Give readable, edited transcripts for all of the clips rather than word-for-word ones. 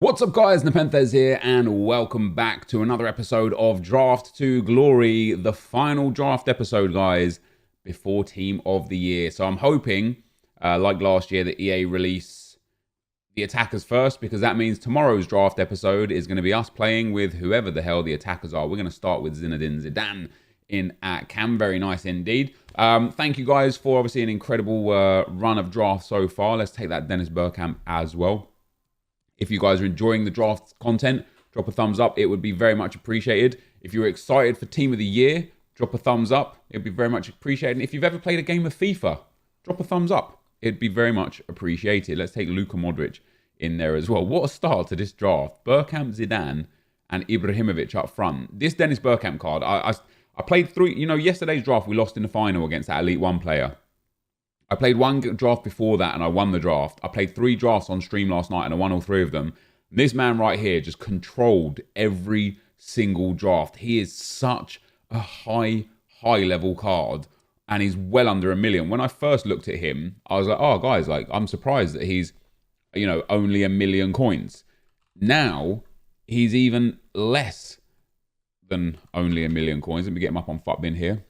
What's up guys, NepentheZ here and welcome back to another episode of Draft to Glory, the final draft episode guys, before Team of the Year. So I'm hoping, like last year, that EA release the attackers first, because that means tomorrow's draft episode is going to be us playing with whoever the hell the attackers are. We're going to start with Zinedine Zidane in at cam. Very nice indeed. Thank you guys for obviously an incredible run of drafts so far. Let's take that Dennis Bergkamp as well. If you guys are enjoying the draft content, drop a thumbs up. It would be very much appreciated. If you're excited for Team of the Year, drop a thumbs up. It would be very much appreciated. And if you've ever played a game of FIFA, drop a thumbs up. It'd be very much appreciated. Let's take Luka Modric in there as well. What a start to this draft. Bergkamp, Zidane, and Ibrahimovic up front. This Dennis Bergkamp card, I played through, yesterday's draft, we lost in the final against that Elite 1 player. I played one draft before that and I won the draft. I played 3 drafts on stream last night and I won all 3 of them. And this man right here just controlled every single draft. He is such a high level card and he's well under 1 million. When I first looked at him, I was like, oh guys, like I'm surprised that he's, only 1 million coins. Now he's even less than only 1 million coins. Let me get him up on FUTBin here.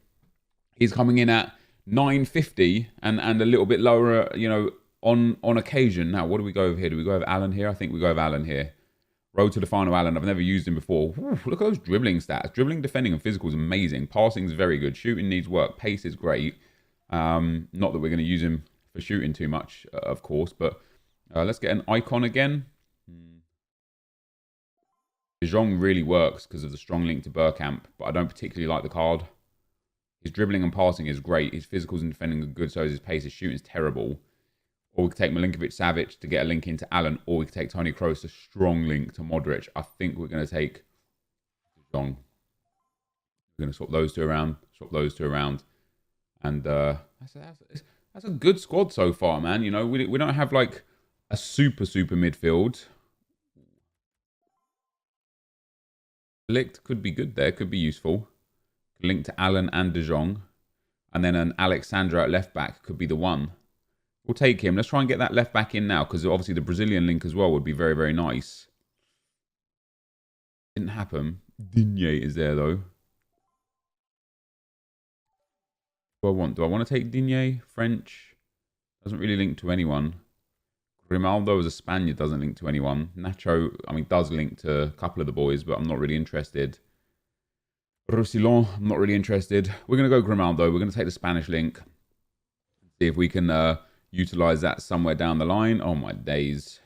He's coming in at 950 and a little bit lower, on occasion. Now, what do we go over here? Do we go over Alan here? I think we go over Alan here. Road to the final, Alan. I've never used him before. Ooh, look at those dribbling stats. Dribbling, defending, and physical is amazing. Passing is very good. Shooting needs work. Pace is great. Not that we're going to use him for shooting too much, of course, but let's get an icon again. De Jong really works because of the strong link to Bergkamp, but I don't particularly like the card. His dribbling and passing is great. His physicals and defending are good, so is his pace. His shooting is terrible. Or we could take Milinkovic-Savic to get a link into Alan, or we could take Toni Kroos, a strong link to Modric. I think we're going to take Jong. We're going to swap those two around, and that's a good squad so far, man. We don't have like a super midfield. Licht could be good there, could be useful. Link to Alan and De Jong. And then an Alexandra at left back could be the one. We'll take him. Let's try and get that left back in now, because obviously the Brazilian link as well would be very, very nice. Didn't happen. Digne is there though. What do I want? Do I want to take Digne? French? Doesn't really link to anyone. Grimaldo as a Spaniard doesn't link to anyone. Nacho, does link to a couple of the boys, but I'm not really interested. Roussillon, I'm not really interested. We're going to go Grimaldo. We're going to take the Spanish link. See if we can utilize that somewhere down the line. Oh, my days.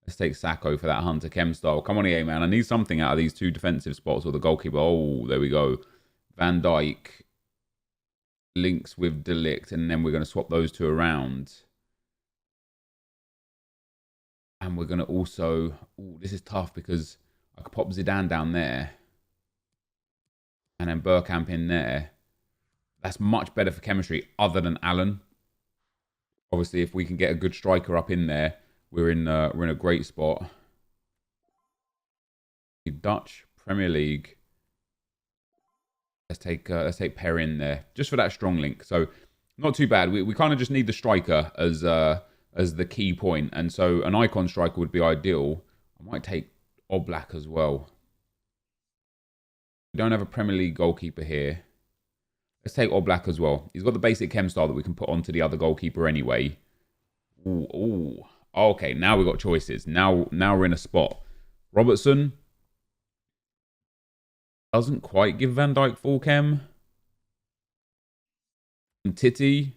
Let's take Sacco for that Hunter Chem style. Come on, EA, man. I need something out of these 2 defensive spots or the goalkeeper. Oh, there we go. Van Dijk links with De Ligt, and then we're going to swap those 2 around. And we're going to also... Ooh, this is tough because I could pop Zidane down there. And then Bergkamp in there. That's much better for chemistry other than Alan. Obviously, if we can get a good striker up in there, we're in a great spot. The Dutch Premier League. Let's take Per in there just for that strong link. So not too bad. We kind of just need the striker as the key point, and so an icon striker would be ideal. I might take Oblak as well. We don't have a Premier League goalkeeper here. Let's take Oblak as well. He's got the basic chem style that we can put onto the other goalkeeper anyway. Ooh. Okay, now we've got choices. Now we're in a spot. Robertson doesn't quite give Van Dijk full chem. Umtiti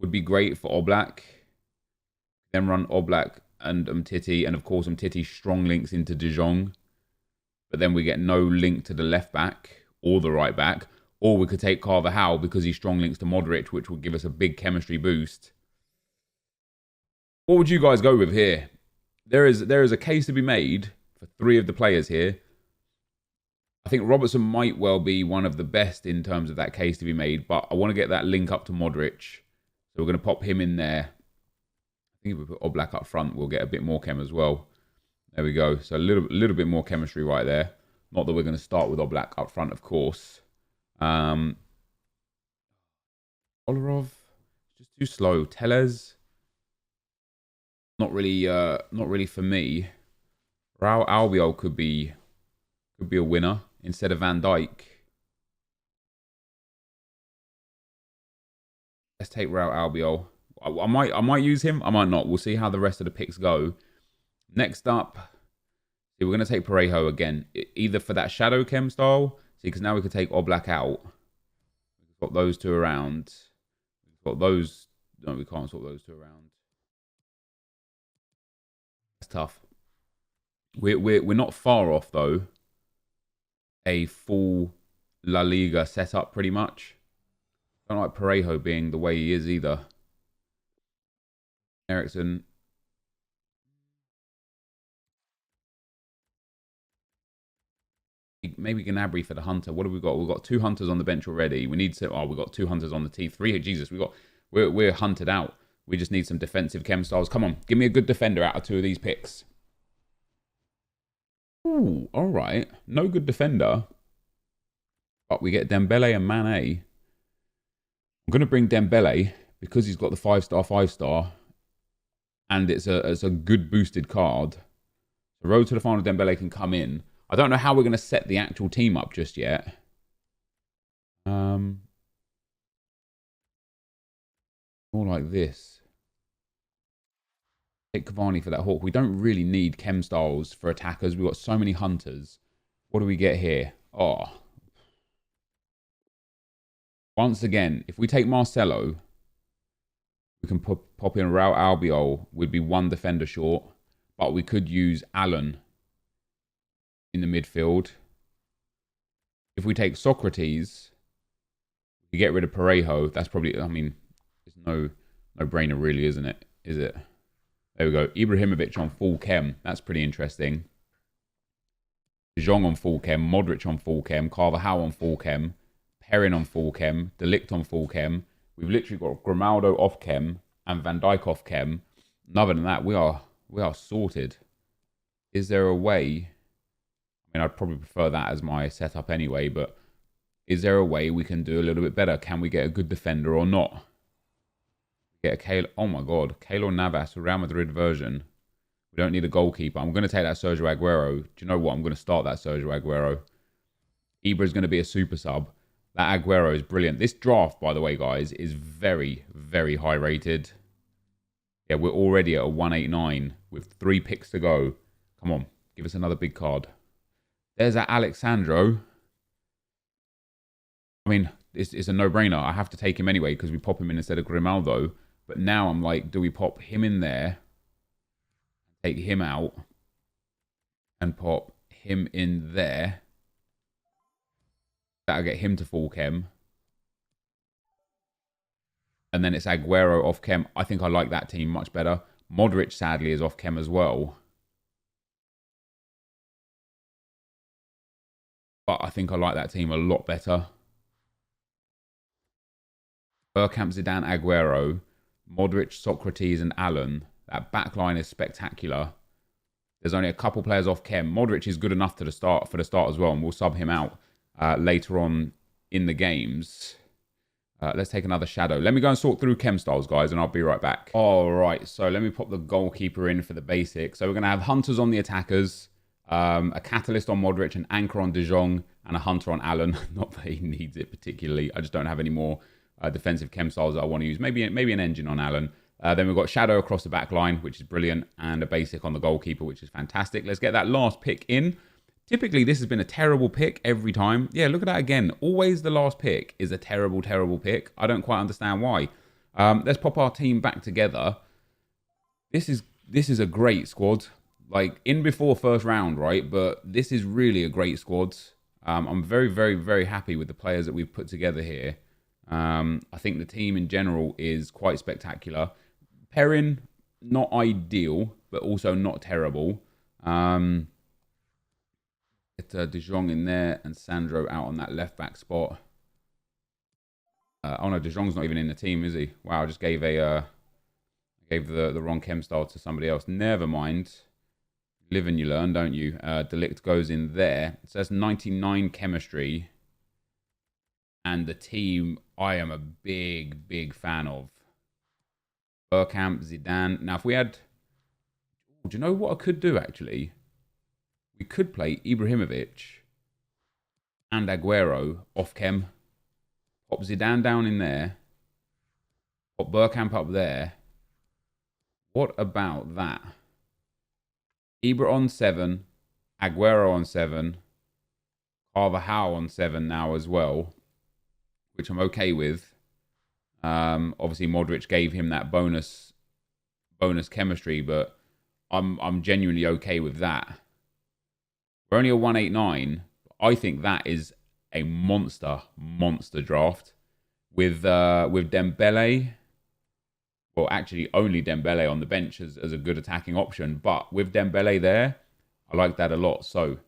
would be great for Oblak. Then run Oblak and Umtiti, and of course Umtiti strong links into De Jong. But then we get no link to the left back or the right back. Or we could take Carvajal because he strong links to Modric, which would give us a big chemistry boost. What would you guys go with here? There is a case to be made for 3 of the players here. I think Robertson might well be one of the best in terms of that case to be made, but I want to get that link up to Modric. So we're going to pop him in there. I think if we put Oblak up front, we'll get a bit more chem as well. There we go. So a little bit more chemistry right there. Not that we're going to start with Oblak up front, of course. Olarov, just too slow. Tellez, not really for me. Raul Albiol could be a winner instead of Van Dijk. Let's take Raul Albiol. I might use him. I might not. We'll see how the rest of the picks go. Next up, we're going to take Parejo again, either for that shadow chem style. See, because now we can take Oblak out. We've got those two around. We've got those. No, we can't swap those two around. That's tough. We're not far off though. A full La Liga setup, pretty much. I don't like Parejo being the way he is either. Ericsson. Maybe Gnabry for the hunter. What have we got? We've got 2 hunters on the bench already. We need to. Oh, we've got 2 hunters on the tee. 3. Jesus, we're hunted out. We just need some defensive chem styles. Come on, give me a good defender out of 2 of these picks. Ooh, all right. No good defender. But we get Dembele and Mane. I'm going to bring Dembele because he's got the 5-star, 5-star. And it's a good boosted card. The road to the final Dembele can come in. I don't know how we're going to set the actual team up just yet. More like this. Take Cavani for that hawk. We don't really need chem styles for attackers. We've got so many hunters. What do we get here? Oh. Once again, if we take Marcelo, we can pop in Raul Albiol. We'd be 1 defender short. But we could use Allen in the midfield. If we take Socrates, we get rid of Parejo. That's probably, I mean, it's no brainer really, isn't it? Is it? There we go. Ibrahimovic on full chem. That's pretty interesting. De Jong on full chem. Modric on full chem. Carvajal on full chem. Perrin on full chem. De Ligt on full chem. We've literally got Grimaldo off chem and Van Dijk off chem. And other than that, we are sorted. Is there a way? I mean, I'd probably prefer that as my setup anyway, but is there a way we can do a little bit better? Can we get a good defender or not? Get a Kale. Oh my God, Keylor Navas, Real Madrid version. We don't need a goalkeeper. I'm going to take that Sergio Aguero. Do you know what? I'm going to start that Sergio Aguero. Ibra is going to be a super sub. That Aguero is brilliant. This draft, by the way, guys, is very, very high rated. Yeah, we're already at a 189 with 3 picks to go. Come on, give us another big card. There's that Alexandro. I mean, it's a no-brainer. I have to take him anyway because we pop him in instead of Grimaldo. But now I'm like, do we pop him in there, take him out, and pop him in there? That'll get him to full chem. And then it's Aguero off chem. I think I like that team much better. Modric, sadly, is off chem as well. But I think I like that team a lot better. Bergkamp, Zidane, Aguero, Modric, Socrates, and Allen. That backline is spectacular. There's only a couple players off chem. Modric is good enough for the start as well, and we'll sub him out later on in the games. Let's take another shadow. Let me go and sort through chem styles, guys, and I'll be right back. All right, so let me pop the goalkeeper in for the basics. So we're going to have hunters on the attackers, a catalyst on Modric, an anchor on De Jong, and a hunter on Allen. Not that he needs it particularly. I just don't have any more defensive chem styles that I want to use. Maybe an engine on Allen. Then we've got shadow across the back line, which is brilliant, and a basic on the goalkeeper, which is fantastic. Let's get that last pick in. Typically, this has been a terrible pick every time. Yeah, look at that again. Always the last pick is a terrible, terrible pick. I don't quite understand why. Let's pop our team back together. This is a great squad. Like, in before first round, right? But this is really a great squad. I'm very, very, very happy with the players that we've put together here. I think the team in general is quite spectacular. Perrin, not ideal, but also not terrible. Get De Jong in there and Sandro out on that left back spot. Oh no, De Jong's not even in the team, is he? Wow, I just gave the wrong chem style to somebody else. Never mind. Live and you learn, don't you? De Ligt goes in there. So that's 99 chemistry. And the team I am a big, big fan of. Bergkamp, Zidane. Now, if we had... Do you know what I could do, actually? we could play Ibrahimovic and Aguero off chem. Pop Zidane down in there. Pop Bergkamp up there. What about that? Ibra on 7. Aguero on 7. Carvajal on 7 now as well, which I'm okay with. Obviously, Modric gave him that bonus chemistry, but I'm genuinely okay with that. We're only a 189. I think that is a monster draft with Dembele. Well, actually, only Dembele on the bench as a good attacking option. But with Dembele there, I like that a lot. So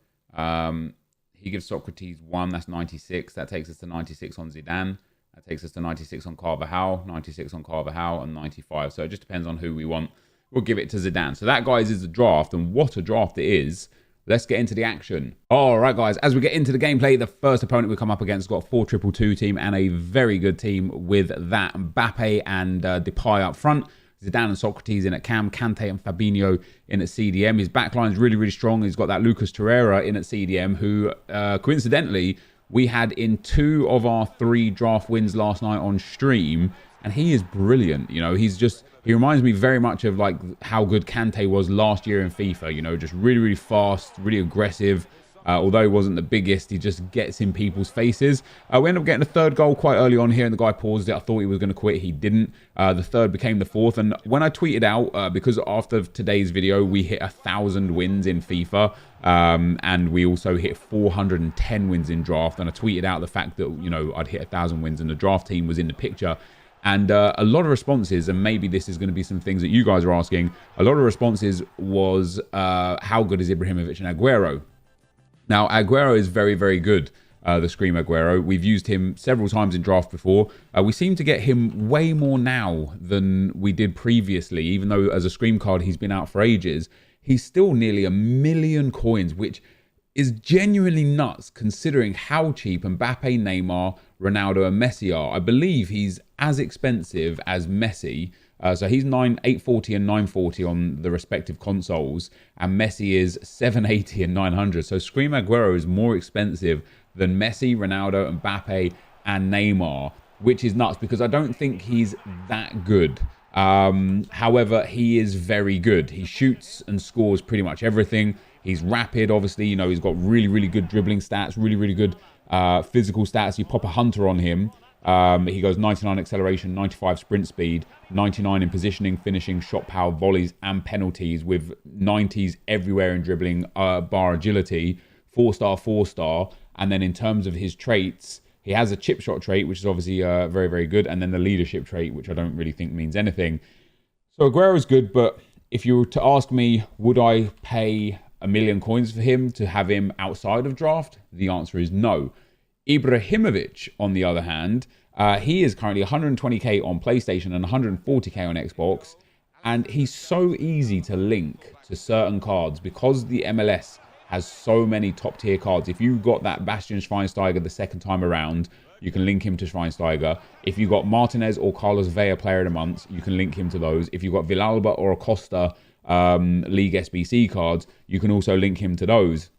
he gives Socrates 1. That's 96. That takes us to 96 on Zidane. That takes us to 96 on Carvajal, 96 on Carvajal, and 95. So it just depends on who we want. We'll give it to Zidane. So that, guys, is the draft. And what a draft it is. Let's get into the action. All right, guys, as we get into the gameplay, the first opponent we come up against got a 4-2-2 team and a very good team with that Mbappe and Depay up front. Zidane and Socrates in at cam, Kante and Fabinho in at CDM. His backline is really strong. He's got that Lucas Torreira in at CDM, who coincidentally we had in 2 of our 3 draft wins last night on stream, and he is brilliant. You know, he reminds me very much of like how good Kante was last year in FIFA. You know, just really fast, really aggressive. Although he wasn't the biggest, he just gets in people's faces. We ended up getting a 3rd goal quite early on here, and the guy paused it. I thought he was going to quit. He didn't. The 3rd became the 4th. And when I tweeted out, because after today's video, we hit 1,000 wins in FIFA, and we also hit 410 wins in draft. And I tweeted out the fact that, you know, I'd hit 1,000 wins and the draft team was in the picture. And a lot of responses, and maybe this is going to be some things that you guys are asking, a lot of responses was, how good is Ibrahimovic and Aguero? Now, Aguero is very good, the Scream Aguero. We've used him several times in draft before. We seem to get him way more now than we did previously, even though as a Scream card, he's been out for ages. He's still nearly 1 million coins, which is genuinely nuts considering how cheap Mbappe, Neymar, Ronaldo and Messi are. I believe he's as expensive as Messi. So he's 840 and 940 on the respective consoles, and Messi is 780 and 900. So Scream Aguero is more expensive than Messi, Ronaldo, Mbappe, and Neymar, which is nuts because I don't think he's that good. However, he is very good. He shoots and scores pretty much everything. He's rapid, obviously. You know, he's got really good dribbling stats, really good physical stats. You pop a hunter on him. He goes 99 acceleration, 95 sprint speed, 99 in positioning, finishing, shot power, volleys and penalties with 90s everywhere in dribbling, bar agility, 4-star, 4-star. And then in terms of his traits, he has a chip shot trait, which is obviously very good. And then the leadership trait, which I don't really think means anything. So Aguero is good, but if you were to ask me, would I pay 1 million coins for him to have him outside of draft? The answer is no. Ibrahimovic, on the other hand, he is currently 120k on PlayStation and 140k on Xbox, and he's so easy to link to certain cards because the MLS has so many top tier cards. If you got that Bastian Schweinsteiger the 2nd time around, you can link him to Schweinsteiger. If you got Martinez or Carlos Vela Player of the Month, you can link him to those. If you got Villalba or Acosta League SBC cards, you can also link him to those.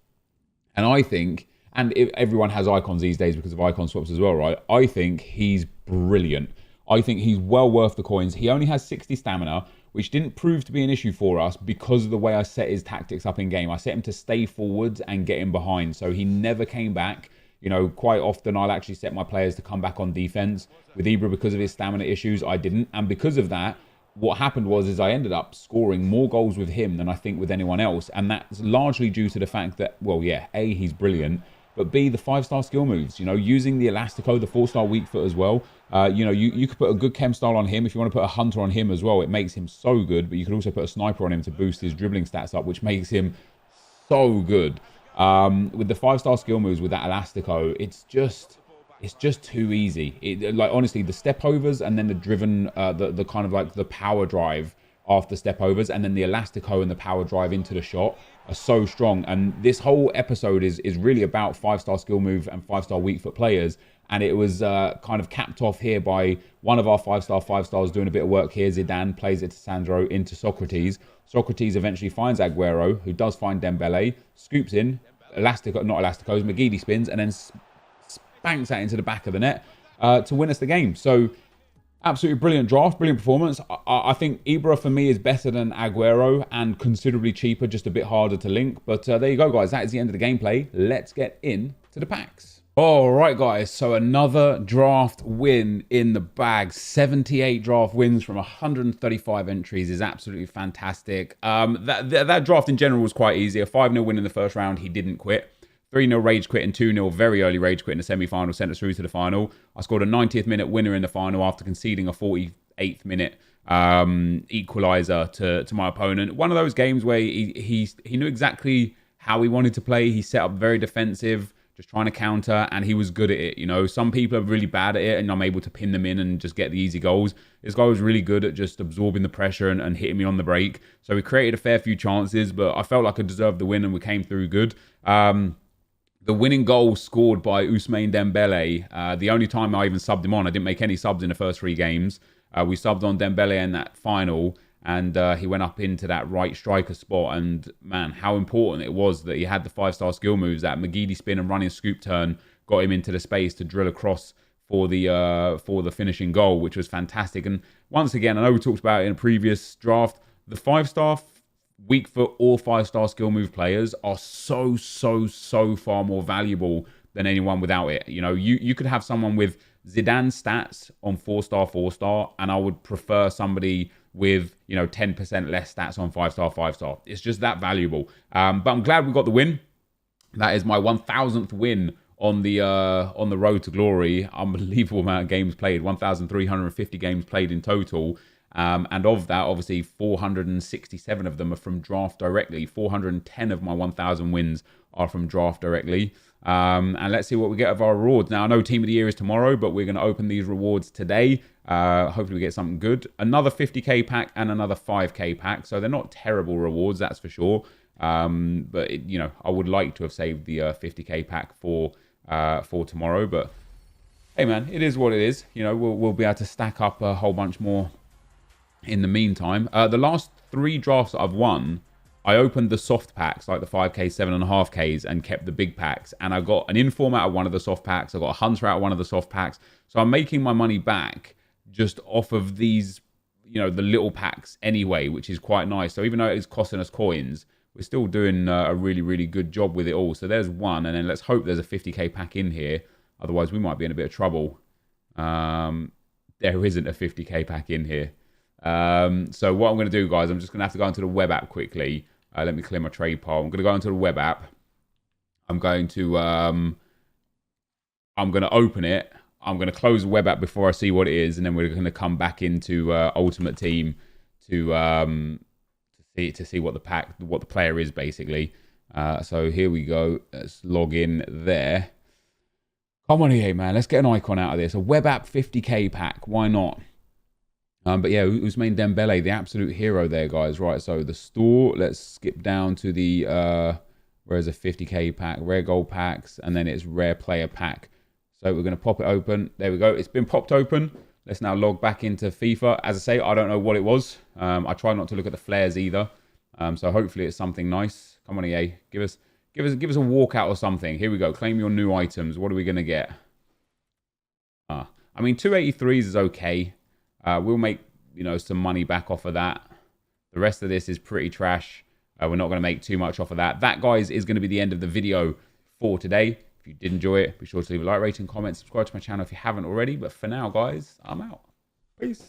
And I think, and everyone has icons these days because of icon swaps as well, right? I think he's brilliant. I think he's well worth the coins. He only has 60 stamina, which didn't prove to be an issue for us because of the way I set his tactics up in game. I set him to stay forwards and get him behind. So he never came back. You know, quite often I'll actually set my players to come back on defense. With Ibra, because of his stamina issues, I didn't. And because of that, what happened was I ended up scoring more goals with him than I think with anyone else. And that's largely due to the fact that, well, yeah, A, he's brilliant, but B, the 5-star skill moves, you know, using the Elastico, the 4-star weak foot as well. You know, you could put a good chem style on him. If you want to put a hunter on him as well, it makes him so good. But you could also put a sniper on him to boost his dribbling stats up, which makes him so good. With the 5-star skill moves with that Elastico, it's just too easy. Like, honestly, the step overs and then the driven, the kind of like the power drive after step overs, and then the Elastico and the power drive into the shot are so strong. And this whole episode is really about 5-star skill move and 5-star weak foot players. And it was kind of capped off here by one of our 5-stars doing a bit of work here. Zidane plays it to Sandro into Socrates. Socrates eventually finds Aguero, who does find Dembele, scoops in, McGeady spins, and then spanks that into the back of the net to win us the game. So absolutely brilliant draft, brilliant performance. I think Ibra for me is better than Aguero and considerably cheaper, just a bit harder to link. But there you go, guys. That is the end of the gameplay. Let's get into the packs. All right, guys. So another draft win in the bag. 78 draft wins from 135 entries is absolutely fantastic. That draft in general was quite easy. A 5-0 win in the first round. He didn't quit. 3-0 rage quit and 2-0 very early rage quit in the semi-final sent us through to the final. I scored a 90th minute winner in the final after conceding a 48th minute equaliser to my opponent. One of those games where he knew exactly how he wanted to play. He set up very defensive, just trying to counter, and he was good at it. You know, some people are really bad at it, and I'm able to pin them in and just get the easy goals. This guy was really good at just absorbing the pressure and hitting me on the break. So we created a fair few chances, but I felt like I deserved the win, and we came through good. The winning goal scored by Ousmane Dembele. The only time I even subbed him on, I didn't make any subs in the first 3 games. We subbed on Dembele in that final, and he went up into that right striker spot. And man, how important it was that he had the 5-star skill moves. That McGeady spin and running scoop turn got him into the space to drill across for the finishing goal, which was fantastic. And once again, I know we talked about it in a previous draft, the 5-star weak foot or 5-star skill move players are so far more valuable than anyone without it. You know, you could have someone with Zidane stats on 4-star, 4-star, and I would prefer somebody with, you know, 10% less stats on 5-star, 5-star. It's just that valuable. But I'm glad we got the win. That is my 1,000th win on the road to glory. Unbelievable amount of games played. 1,350 games played in total. And of that, obviously, 467 of them are from draft directly. 410 of my 1,000 wins are from draft directly. And let's see what we get of our rewards. Now, I know Team of the Year is tomorrow, but we're going to open these rewards today. Hopefully we get something good. Another 50k pack and another 5k pack. So they're not terrible rewards, that's for sure. But, you know, I would like to have saved the 50k pack for tomorrow. But, hey, man, it is what it is. You know, we'll be able to stack up a whole bunch more in the meantime. The last 3 drafts that I've won, I opened the soft packs, like the 5k, 7.5ks, and kept the big packs. And I got an inform out of one of the soft packs. I got a hunter out of one of the soft packs. So I'm making my money back just off of these, you know, the little packs anyway, which is quite nice. So even though it is costing us coins, we're still doing a really good job with it all. So there's one, and then let's hope there's a 50k pack in here. Otherwise, we might be in a bit of trouble. There isn't a 50k pack in here. So what I'm going to do, guys, I'm just going to have to go into the web app quickly. Let me clear my trade pile. I'm going to go into the web app. I'm going to open it. I'm going to close the web app before I see what it is, and then we're going to come back into Ultimate Team to see what the player is basically. So here we go. Let's log in there. Come on here, man. Let's get an icon out of this. A web app 50k pack. Why not? But yeah, Ousmane Dembele, the absolute hero there, guys. Right, so the store, let's skip down to the, where's a 50k pack, rare gold packs, and then it's rare player pack. So we're going to pop it open. There we go. It's been popped open. Let's now log back into FIFA. As I say, I don't know what it was. I try not to look at the flares either. So hopefully it's something nice. Come on, EA. Give us a walkout or something. Here we go. Claim your new items. What are we going to get? I mean, 283s is okay. We'll make, you know, some money back off of that. The rest of this is pretty trash. We're not going to make too much off of that. That, guys, is going to be the end of the video for today. If you did enjoy it, be sure to leave a like, rating, comment, subscribe to my channel if you haven't already. But for now, guys, I'm out. Peace.